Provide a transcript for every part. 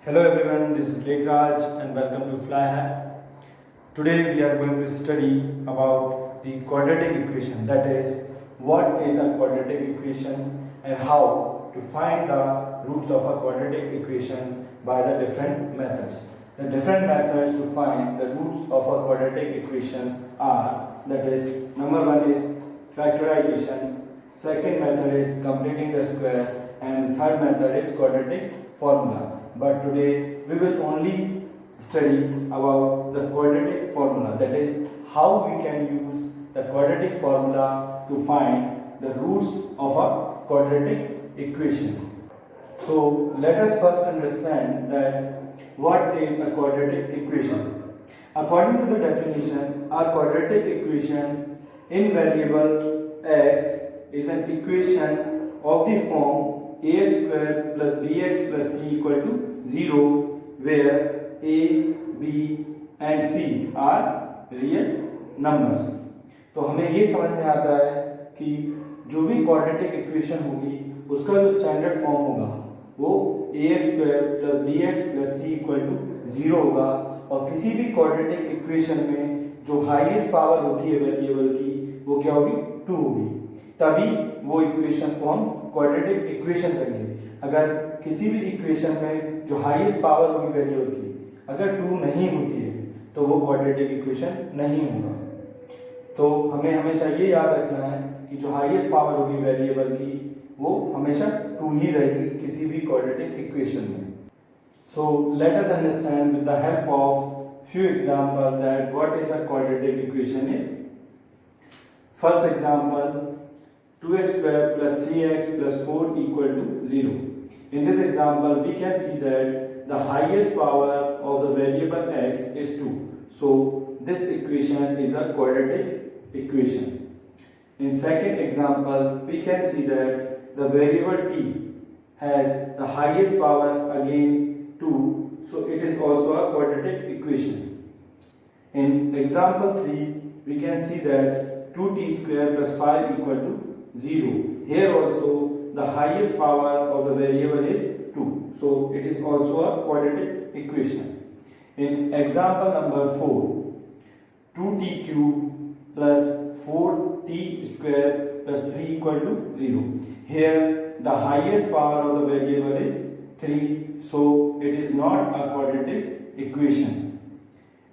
Hello everyone, this is Lekraj and welcome to FlyHack. Today we are going to study about the quadratic equation, that is, what is a quadratic equation and how to find the roots of a quadratic equation by the different methods. The different methods to find the roots of a quadratic equations are, that is, number one is factorization, second method is completing the square, and third method is quadratic formula. But today we will only study about the quadratic formula, that is how we can use the quadratic formula to find the roots of a quadratic equation. So let us first understand that what is a quadratic equation. According to the definition, a quadratic equation in variable x is an equation of the form ax square plus bx plus c equal to 0 where a, b and c are real numbers. तो हमें ये समझ में आता है कि जो भी क्वाड्रेटिक इक्वेशन होगी उसका जो स्टैंडर्ड फॉर्म होगा वो ax square plus bx plus c equal to 0 होगा और किसी भी क्वाड्रेटिक इक्वेशन में जो हाईएस्ट पावर होती है वेरिएबल की वो क्या होगी 2 होगी, तभी वो इक्वेशन को हम क्वाड्रेटिक इक्वेशन करेंगे। अगर किसी भी इक्वेशन में जो हाईएस्ट पावर होगी वेरिएबल की अगर 2 नहीं होती है तो वो क्वाड्रेटिक इक्वेशन नहीं होगा। तो हमें हमेशा ये याद रखना है कि जो हाईएस्ट पावर होगी वेरिएबल की वो हमेशा 2 ही रहेगी किसी भी क्वाड्रेटिक इक्वेशन में। So let us understand with the help of few examples that what is a quadratic equation is. First example, 2x square plus 3x plus 4 equal to 0. In this example, we can see that the highest power of the variable x is 2. So, this equation is a quadratic equation. In second example, we can see that the variable t has the highest power again 2. So, it is also a quadratic equation. In example 3, we can see that 2t square plus 5 equal to 0. Here also the highest power of the variable is 2. So it is also a quadratic equation. In example number 4, 2t cube plus 4t square plus 3 equal to 0. Here the highest power of the variable is 3. So it is not a quadratic equation.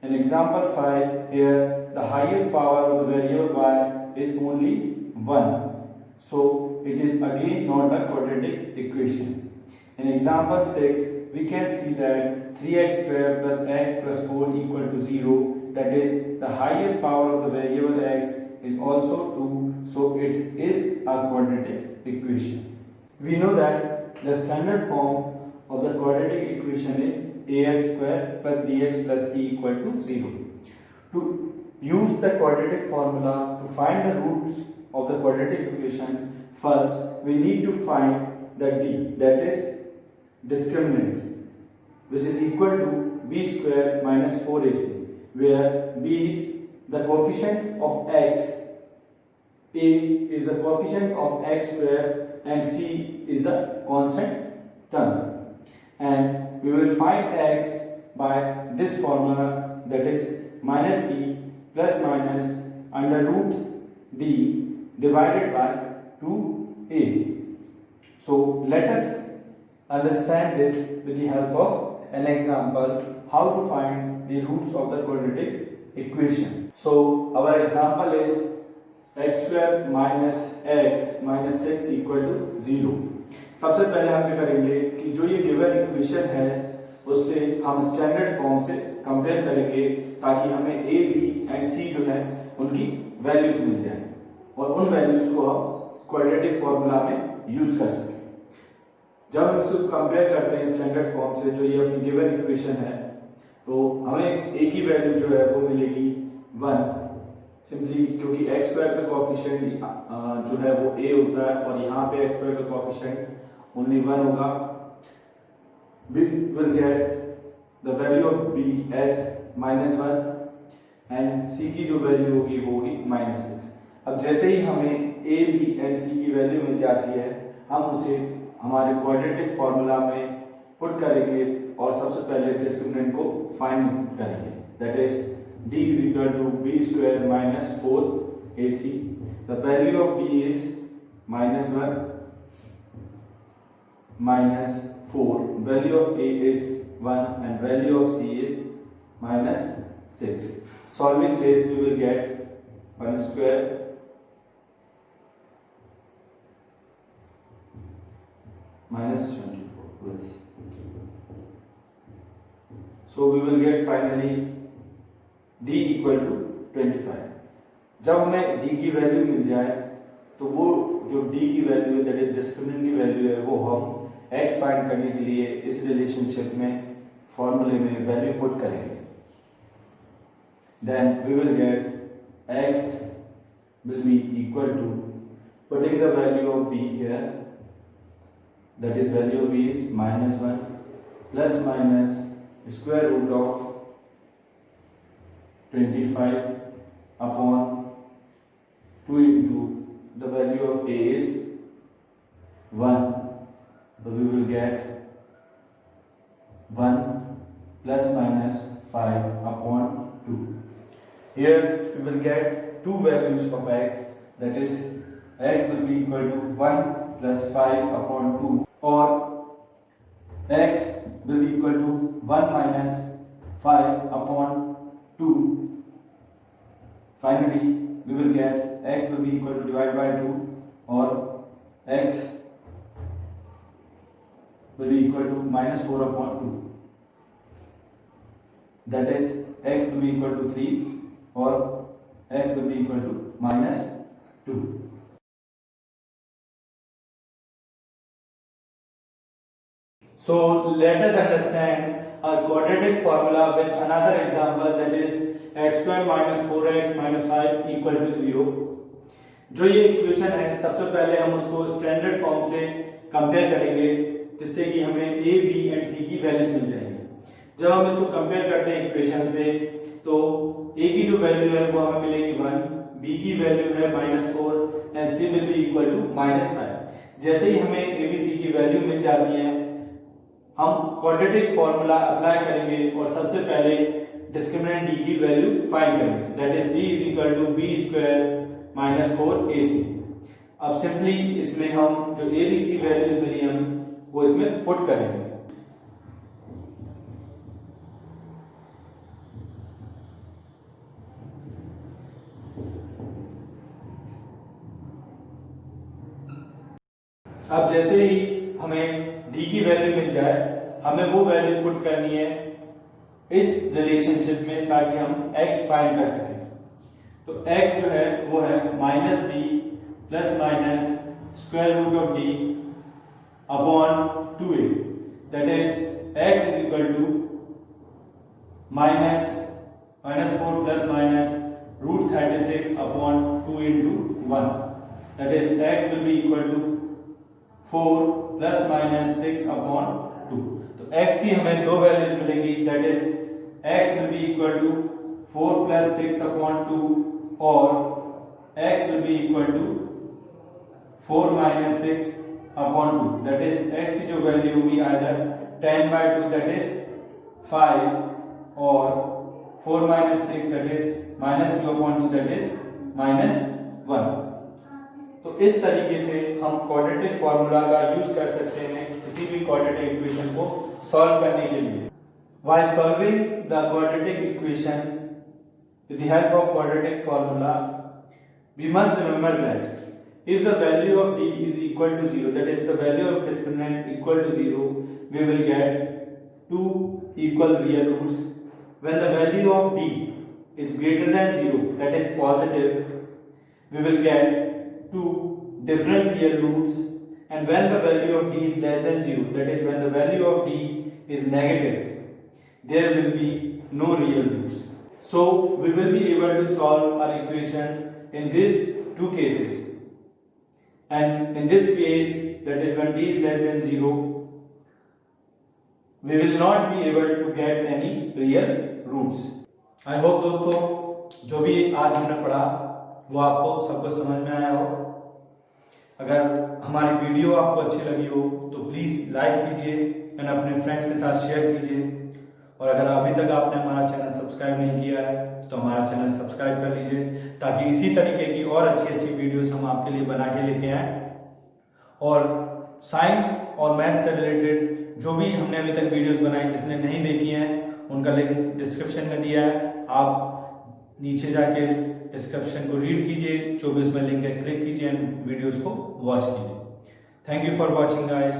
In example 5, here the highest power of the variable y is only 1. So it is again not a quadratic equation. In example 6, we can see that 3x square plus x plus 4 equal to 0. That is, the highest power of the variable x is also 2. So it is a quadratic equation. We know that the standard form of the quadratic equation is ax square plus bx plus c equal to 0. To use the quadratic formula to find the roots of the quadratic equation, first we need to find the d, that is discriminant, which is equal to b square minus 4ac, where b is the coefficient of x, a is the coefficient of x square and c is the constant term. And we will find x by this formula, that is minus b plus minus under root d divided by 2a. So let us understand this with the help of an example how to find the roots of the quadratic equation. So our example is x square minus x minus 6 equal to 0. सबसे पहले हम क्या करेंगे कि जो ये given equation है उससे हम स्टैंडर्ड फॉर्म से कंपेयर करेंगे ताकि हमें a, b एंड c जो है उनकी वैल्यूज मिल जाए और उन वैल्यूज को हम क्वाड्रेटिक फॉर्मूला में यूज कर सकें। जब हम इसको कंपेयर करते हैं स्टैंडर्ड फॉर्म से जो ये अपनी गिवन इक्वेशन है तो हमें a की वैल्यू जो है वो मिलेगी 1, सिंपली क्योंकि x स्क्वायर का कोएफिशिएंट जो है वो a होता है और यहाँ पे x स्क्वायर का कोएफिशिएंट only 1 होगा। We will get the value of b as minus 1 and c की जो वैल्यू होगी वो होगी minus 6। अब जैसे ही हमें a, b and c की वैल्यू मिल जाती है हम उसे हमारे क्वाड्रेटिक फॉर्मूला में पुट करेंगे और सबसे पहले डिस्क्रिमिनेंट को फाइंड करेंगे, that is d is equal to b square minus 4ac. The value of b is minus 1 minus 4. Value of a is 1 and value of c is minus 6. Solving this we will get 1 square minus 24 plus. So we will get finally d equal to 25. जब हमें d की value मिल जाए तो वो जो d की value है, that is discriminant की वैल्यू है, वो हम x फाइंड करने के लिए इस रिलेशनशिप में फॉर्मूले में वैल्यू पुट करेंगे. Then we will get x will be equal to, putting the value of b here, that is value of b is minus 1 plus minus square root of 25 upon 2 into the value of a is 1, so we will get 1 plus minus 5 upon 2. Here we will get two values of x, that is x will be equal to 1 plus 5 upon 2, or x will be equal to 1 minus 5 upon 2. Finally, we will get x will be equal to divide by 2, or x will be equal to minus 4 upon 2. That is x will be equal to 3, or x will be equal to minus 2. So let us understand a quadratic formula with another example, that is x square minus 4x minus 5 equal to 0. जो ये equation है, सबसे पहले हम उसको standard form से compare करेंगे, जिससे कि हमें a, b एंड c की वैल्यूज मिल जाएंगी. जब हम इसको कंपेयर करते हैं इक्वेशन से, तो a की जो वैल्यू है वो हमें मिलेगी 1, b की वैल्यू है -4 and c will be equal to -5. जैसे ही हमें a, b, c की वैल्यू मिल जाती है, हम क्वाड्रेटिक फॉर्मूला अप्लाई करेंगे और सबसे पहले डिस्क्रिमिनेंट d की वैल्यू फाइंड करेंगे, that is d is equal to b square minus 4ac. अब सिंपली इसमें हम जो a, b, c वैल्यूज मिली हम वो इसमें पुट करेंगे. अब जैसे ही हमें d की वैल्यू मिल जाए, हमें वो वैल्यू पुट करनी है इस रिलेशनशिप में, ताकि हम x फाइंड कर सकें. तो x जो है वो है minus b plus minus square root of d upon 2a, that is x is equal to minus 4 plus minus root 36 upon 2 into 1, that is x will be equal to 4 plus minus 6 upon 2. तो x की हमें दो values मिलेंगी, that is x will be equal to 4 plus 6 upon 2, और x will be equal to 4 minus 6 upon 2, that is x की जो value होगी either 10 by 2 that is 5, और 4 minus 6 that is minus 2 upon 2 that is minus 1. तो इस तरीके से हम क्वाड्रेटिक फॉर्मूला का यूज कर सकते हैं किसी भी क्वाड्रेटिक इक्वेशन को सॉल्व करने के लिए. While solving the quadratic equation with the help of quadratic formula, we must remember that if the value of d is equal to 0, that is the value of discriminant equal to 0, we will get two equal real roots. When the value of d is greater than 0, that is positive, we will get two different real roots. And when the value of d is less than 0, that is when the value of d is negative, there will be no real roots. So we will be able to solve our equation in these two cases. And in this case, that is when d is less than 0, we will not be able to get any real roots. I hope दोस्तों जो भी आज हमने पढ़ा वो आपको सब कुछ समझ में आया हो. अगर हमारी वीडियो आपको अच्छी लगी हो तो प्लीज़ लाइक कीजिए, एंड अपने फ्रेंड्स के साथ शेयर कीजिए। और अगर अभी तक आपने हमारा चैनल सब्सक्राइब नहीं किया है तो हमारा चैनल सब्सक्राइब कर लीजिए, ताकि इसी तरीके की और अच्छी अच्छी वीडियोस हम आपके लिए बना के लेके आएँ। और साइंस और मैथ्स से रिलेटेड जो भी हमने अभी तक वीडियोस बनाई, जिसने नहीं देखी हैं उनका लिंक डिस्क्रिप्शन में दिया है, आप नीचे जाके डिस्क्रिप्शन को रीड कीजिए, 24 में लिंक है, क्लिक कीजिए एंड वीडियोस को वॉच कीजिए। Thank you for watching guys.